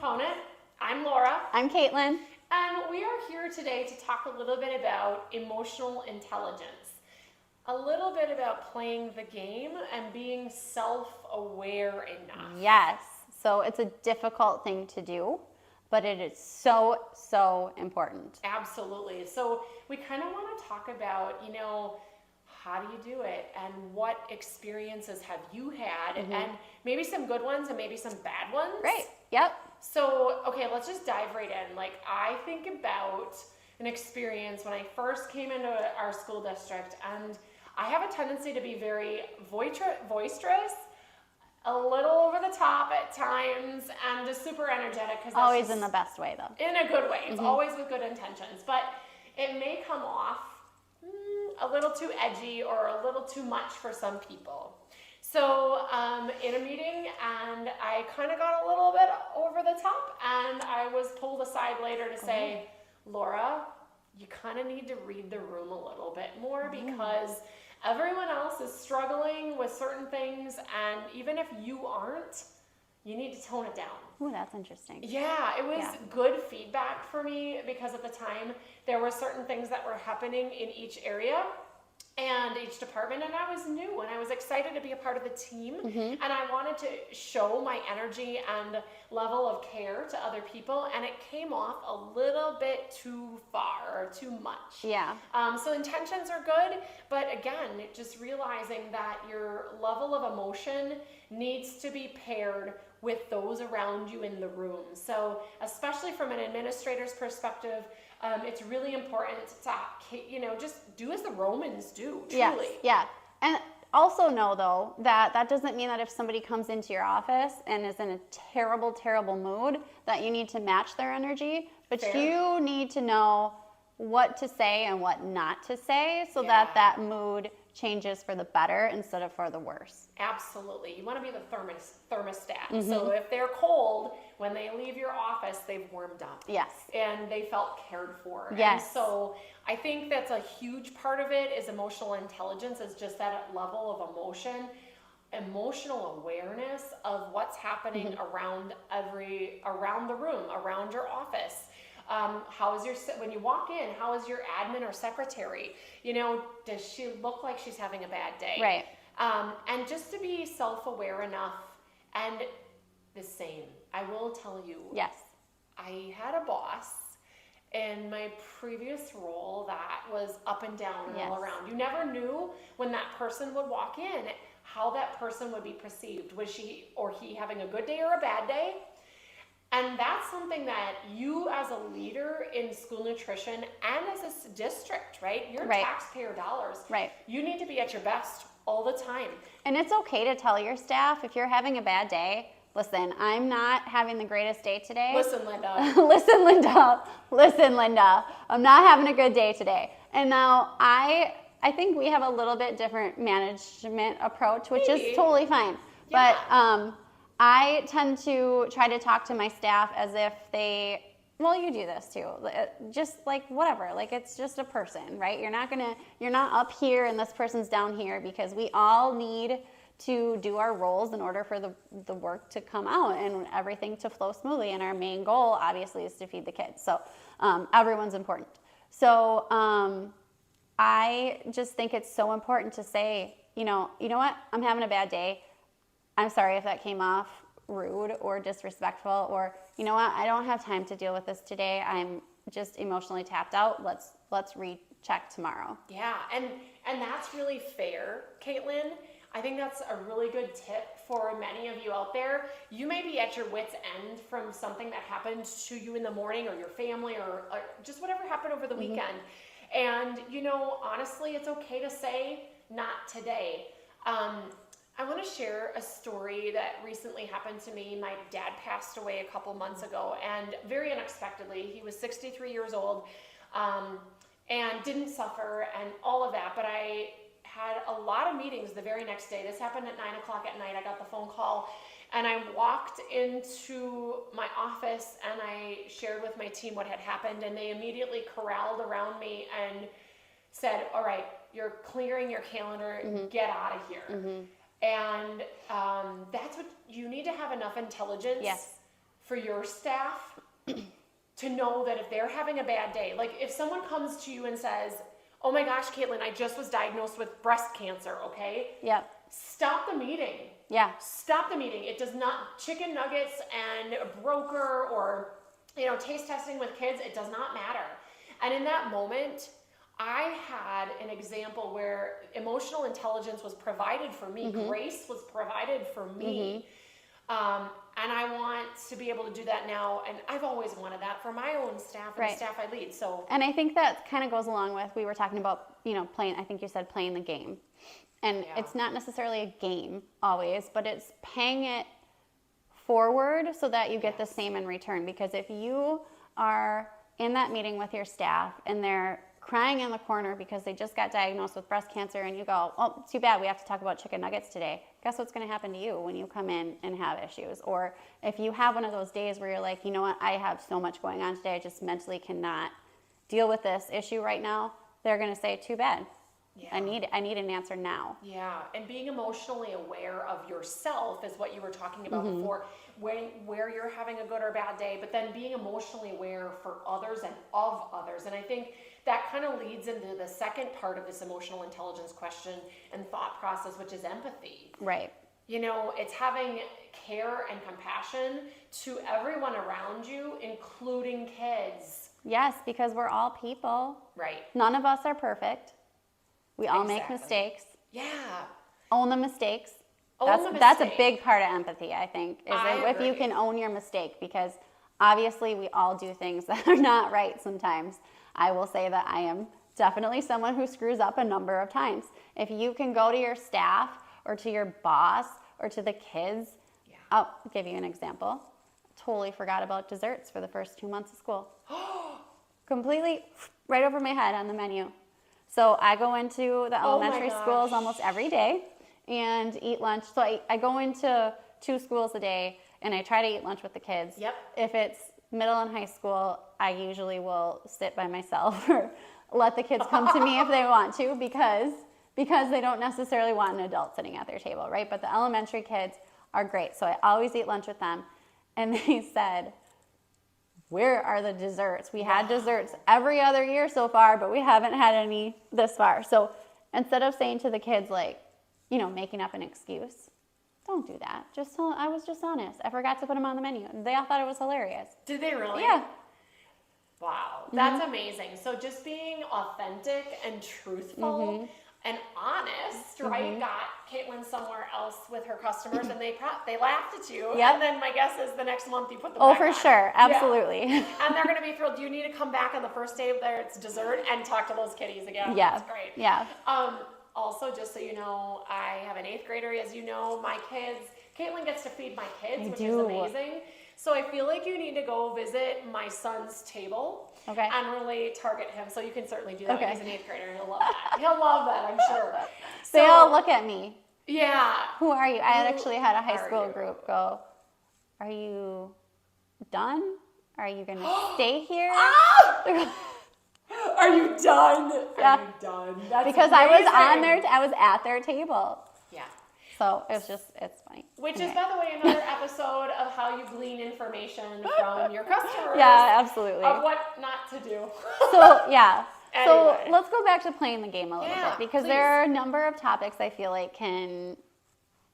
Proponent. I'm Laura. I'm Kaitlin. And we are here today to talk a little bit about emotional intelligence. A little bit about playing the game and being self-aware enough. Yes. So it's a difficult thing to do, but it is so important. Absolutely. So we kind of want to talk about, how do you do it and what experiences have you had and maybe some good ones and maybe some bad ones. Right. Yep. So, okay, let's just dive right in. I think about an experience when I first came into our school district, and I have a tendency to be very boisterous, a little over the top at times, and just super energetic. Always in the best way, though. In a good way. It's always with good intentions. But it may come off a little too edgy or a little too much for some people. So in a meeting, and I kind of got a little bit over the top, and I was pulled aside later to say, Laura, you kind of need to read the room a little bit more because everyone else is struggling with certain things, and even if you aren't, you need to tone it down. Ooh, that's interesting. Yeah, it was good feedback for me because at the time there were certain things that were happening in each area and each department, and I was new and I was excited to be a part of the team, and I wanted to show my energy and level of care to other people, and it came off a little bit too far or too much. Yeah. So intentions are good, but again, just realizing that your level of emotion needs to be paired with those around you in the room. So especially from an administrator's perspective, it's really important to, just do as the Romans do, truly. Yes. Yeah. And also know, though, that doesn't mean that if somebody comes into your office and is in a terrible, terrible mood, that you need to match their energy. But Fair. You need to know what to say and what not to say so that mood changes for the better instead of for the worse. Absolutely. You want to be the thermostat. So if they're cold, when they leave your office, they've warmed up. Yes. And they felt cared for. Yes. And so I think that's a huge part of it is emotional intelligence, is just that level of emotion, emotional awareness of what's happening around the room, around your office. When you walk in, how is your admin or secretary? Does she look like she's having a bad day? Right. And just to be self-aware enough, and the same, I will tell you. Yes. I had a boss in my previous role that was up and down and all around. You never knew when that person would walk in, how that person would be perceived. Was she or he having a good day or a bad day? And that's something that you as a leader in school nutrition and as a district, right? Your taxpayer dollars. Right. You need to be at your best all the time. And it's okay to tell your staff if you're having a bad day, listen, I'm not having the greatest day today. Listen, Linda. Listen, Linda. I'm not having a good day today. And now I think we have a little bit different management approach, which is totally fine. Yeah. But I tend to try to talk to my staff as if you do this too. Just like whatever, like it's just a person, right? You're not up here and this person's down here, because we all need to do our roles in order for the work to come out and everything to flow smoothly. And our main goal obviously is to feed the kids. So everyone's important. So I just think it's so important to say, you know what, I'm having a bad day. I'm sorry if that came off rude or disrespectful, or you know what, I don't have time to deal with this today. I'm just emotionally tapped out. Let's recheck tomorrow. Yeah, and that's really fair, Kaitlin. I think that's a really good tip for many of you out there. You may be at your wit's end from something that happened to you in the morning, or your family, or just whatever happened over the weekend. And honestly, it's okay to say not today. I want to share a story that recently happened to me. My dad passed away a couple months ago, and very unexpectedly. He was 63 years old and didn't suffer and all of that, but I had a lot of meetings the very next day. This happened at 9:00 at night. I got the phone call, and I walked into my office and I shared with my team what had happened, and they immediately corralled around me and said, all right, you're clearing your calendar, get out of here. And that's what you need to have enough intelligence for your staff to know that if they're having a bad day, like if someone comes to you and says, oh my gosh, Kaitlin, I just was diagnosed with breast cancer, okay? Yep. Stop the meeting. Yeah. Stop the meeting. It does not, chicken nuggets and broker or, taste testing with kids, it does not matter. And in that moment, I had an example where emotional intelligence was provided for me, grace was provided for me. And I want to be able to do that now. And I've always wanted that for my own staff and the staff I lead. So, and I think that kind of goes along with, we were talking about, playing, I think you said playing the game. And it's not necessarily a game always, but it's paying it forward so that you get the same in return. Because if you are in that meeting with your staff and they're crying in the corner because they just got diagnosed with breast cancer and you go, oh, too bad, we have to talk about chicken nuggets today. Guess what's going to happen to you when you come in and have issues? Or if you have one of those days where you're like, you know what, I have so much going on today, I just mentally cannot deal with this issue right now, they're going to say, too bad. Yeah. I need an answer now. Yeah, and being emotionally aware of yourself is what you were talking about before, where you're having a good or bad day, but then being emotionally aware for others and of others. And I think that kind of leads into the second part of this emotional intelligence question and thought process, which is empathy. Right. It's having care and compassion to everyone around you, including kids. Yes, because we're all people. Right. None of us are perfect. We all make mistakes. Yeah. Own the mistakes. Own That's a big part of empathy, I think, is if you agree. can own your mistake, because obviously we all do things that are not right sometimes. I will say that I am definitely someone who screws up a number of times. If you can go to your staff or to your boss or to the kids, I'll give you an example. Totally forgot about desserts for the first 2 months of school. Completely right over my head on the menu. So I go into the elementary schools almost every day and eat lunch. So I go into 2 schools a day and I try to eat lunch with the kids. Yep. If it's middle and high school, I usually will sit by myself or let the kids come to me if they want to, because they don't necessarily want an adult sitting at their table, right? But the elementary kids are great. So I always eat lunch with them. And they said, where are the desserts? We had desserts every other year so far, but we haven't had any this far. So instead of saying to the kids, like, making up an excuse, don't do that. Just tell them, I was just honest. I forgot to put them on the menu. And they all thought it was hilarious. Did they really? Yeah. Wow, that's amazing. So just being authentic and truthful and honest, right? Got Kaitlin somewhere else with her customers, and they laughed at you. Yep. And then my guess is the next month you put them Oh, back for on. sure. Absolutely. Yeah. And they're going to be thrilled. You need to come back on the first day of it's dessert and talk to those kitties again. Yeah. That's great. Yeah. Also, just so you know, I have an 8th grader, as you know, my kids. Kaitlin gets to feed my kids, which is amazing. So I feel like you need to go visit my son's table and really target him. So you can certainly do that. Okay. He's an 8th grader. He'll love that. He'll love that, I'm sure. So, They all look at me. Yeah. Who are you? I had actually had a high school group go, are you done? Are you going to stay here? Are you done? Yeah. Are you done? That's because amazing. I was at their table. Yeah. So it's funny. Which is, by the way, another episode of how you glean information from your customers. Yeah, absolutely. Of what not to do. So, yeah. Anyway. So let's go back to playing the game a little bit, because there are a number of topics I feel like can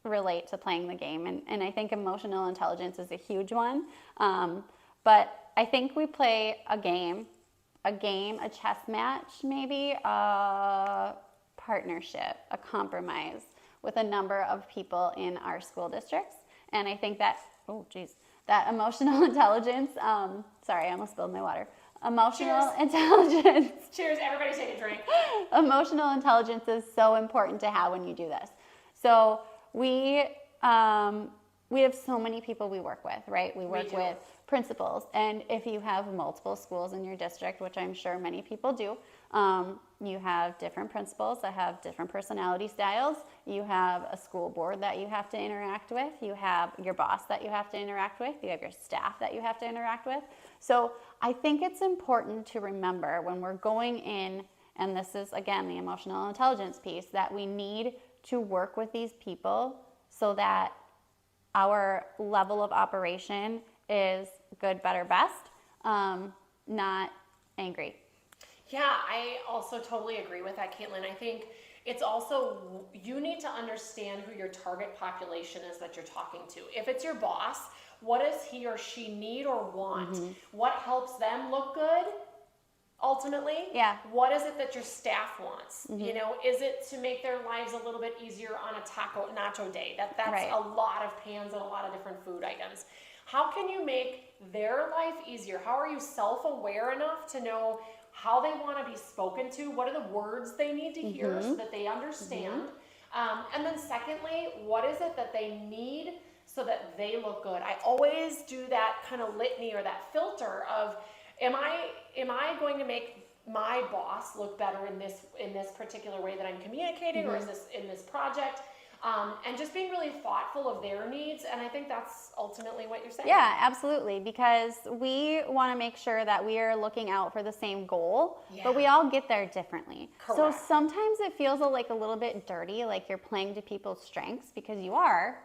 relate to playing the game. And I think emotional intelligence is a huge one. But I think we play a game, a chess match maybe, a partnership, a compromise with a number of people in our school districts. And I think that, that emotional intelligence, sorry, I almost spilled my water. Emotional intelligence. Cheers, everybody take a drink. Emotional intelligence is so important to have when you do this. So we have so many people we work with, right? We work with principals. And if you have multiple schools in your district, which I'm sure many people do, you have different principals that have different personality styles. You have a school board that you have to interact with. You have your boss that you have to interact with. You have your staff that you have to interact with. So I think it's important to remember when we're going in, and this is, again, the emotional intelligence piece, that we need to work with these people so that our level of operation is good, better, best, not angry. Yeah, I also totally agree with that, Kaitlin. I think it's also, you need to understand who your target population is that you're talking to. If it's your boss, what does he or she need or want? What helps them look good? Ultimately, Yeah. what is it that your staff wants? You know, is it to make their lives a little bit easier on a nacho day? That's Right. a lot of pans and a lot of different food items. How can you make their life easier? How are you self-aware enough to know how they want to be spoken to? What are the words they need to hear so that they understand? And then secondly, what is it that they need so that they look good? I always do that kind of litany or that filter of, am I going to make my boss look better in this particular way that I'm communicating, or is this in this project? And just being really thoughtful of their needs, and I think that's ultimately what you're saying. Yeah, absolutely, because we want to make sure that we are looking out for the same goal, but we all get there differently. Correct. So sometimes it feels like a little bit dirty, like you're playing to people's strengths, because you are,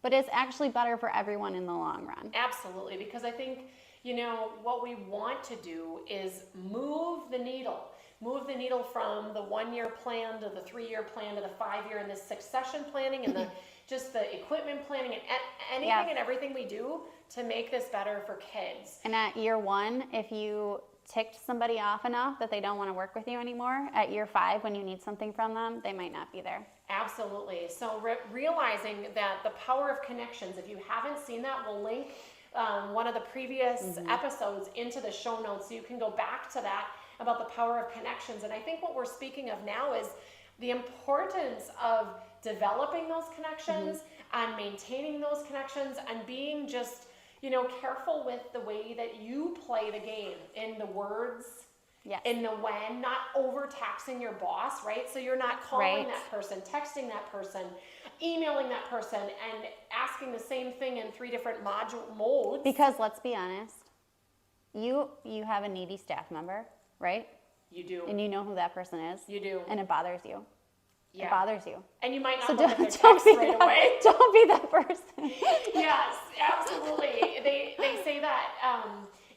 but it's actually better for everyone in the long run. Absolutely, because I think, you know, what we want to do is move the needle. Move the needle from the 1-year plan to the 3-year plan to the 5-year and the succession planning and just the equipment planning and anything and everything we do to make this better for kids. And at year 1, if you ticked somebody off enough that they don't want to work with you anymore, at year 5, when you need something from them, they might not be there. Absolutely. So realizing that the power of connections, if you haven't seen that, we'll link one of the previous episodes into the show notes so you can go back to that, about the power of connections. And I think what we're speaking of now is the importance of developing those connections and maintaining those connections and being just, you know, careful with the way that you play the game, in the words, in the when, not overtaxing your boss, right? So you're not calling that person, texting that person, emailing that person, and asking the same thing in 3 different modes. Because let's be honest, you have a needy staff member, right? You do. And you know who that person is. You do. And it bothers you. Yeah. It bothers you. And you might not So look at their text don't be right that, away. Don't be that person. Yes, absolutely. They say that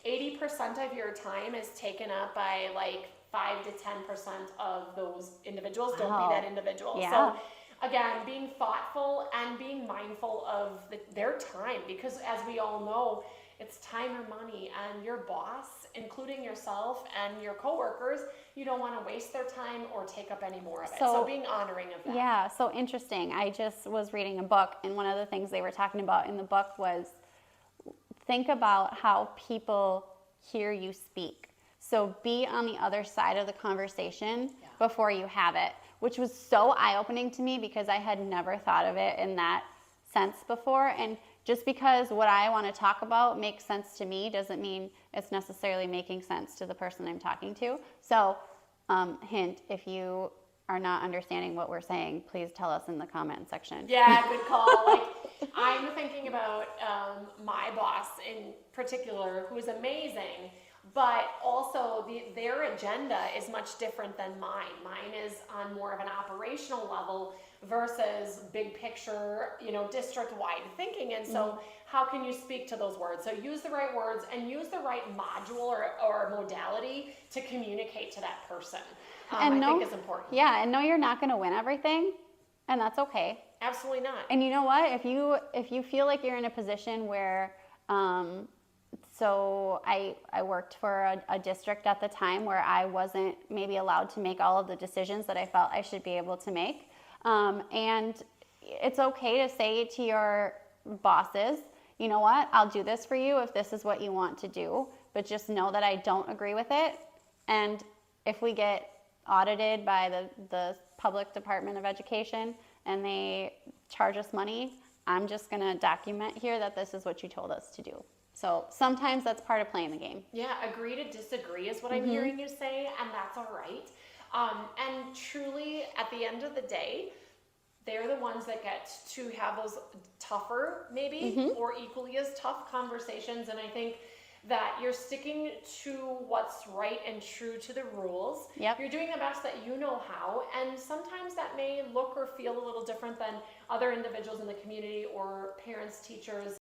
80% of your time is taken up by like 5 to 10% of those individuals. Don't be that individual. Yeah. So again, being thoughtful and being mindful of their time, because as we all know, it's time or money, and your boss, including yourself and your coworkers, you don't want to waste their time or take up any more of it. So being honoring of that. Yeah, so interesting. I just was reading a book, and one of the things they were talking about in the book was, think about how people hear you speak. So be on the other side of the conversation before you have it, which was so eye-opening to me because I had never thought of it in that sense before. And just because what I want to talk about makes sense to me doesn't mean it's necessarily making sense to the person I'm talking to. So, hint, if you are not understanding what we're saying, please tell us in the comment section. Yeah, good call. Like, I'm thinking about my boss in particular, who is amazing, but also their agenda is much different than mine. Mine is on more of an operational level versus big picture, you know, district-wide thinking. And so how can you speak to those words? So use the right words and use the right module or modality to communicate to that person. I think is important. Yeah, and know you're not going to win everything, and that's okay. Absolutely not. And you know what? If you feel like you're in a position where, so I worked for a district at the time where I wasn't maybe allowed to make all of the decisions that I felt I should be able to make. And it's okay to say to your bosses, you know what, I'll do this for you if this is what you want to do, but just know that I don't agree with it. And if we get audited by the public Department of Education and they charge us money, I'm just going to document here that this is what you told us to do. So sometimes that's part of playing the game. Yeah, agree to disagree is what I'm hearing you say, and that's all right. And truly, at the end of the day, they're the ones that get to have those tougher, maybe, or equally as tough conversations. And I think that you're sticking to what's right and true to the rules. Yep. You're doing the best that you know how, and sometimes that may look or feel a little different than other individuals in the community or parents, teachers,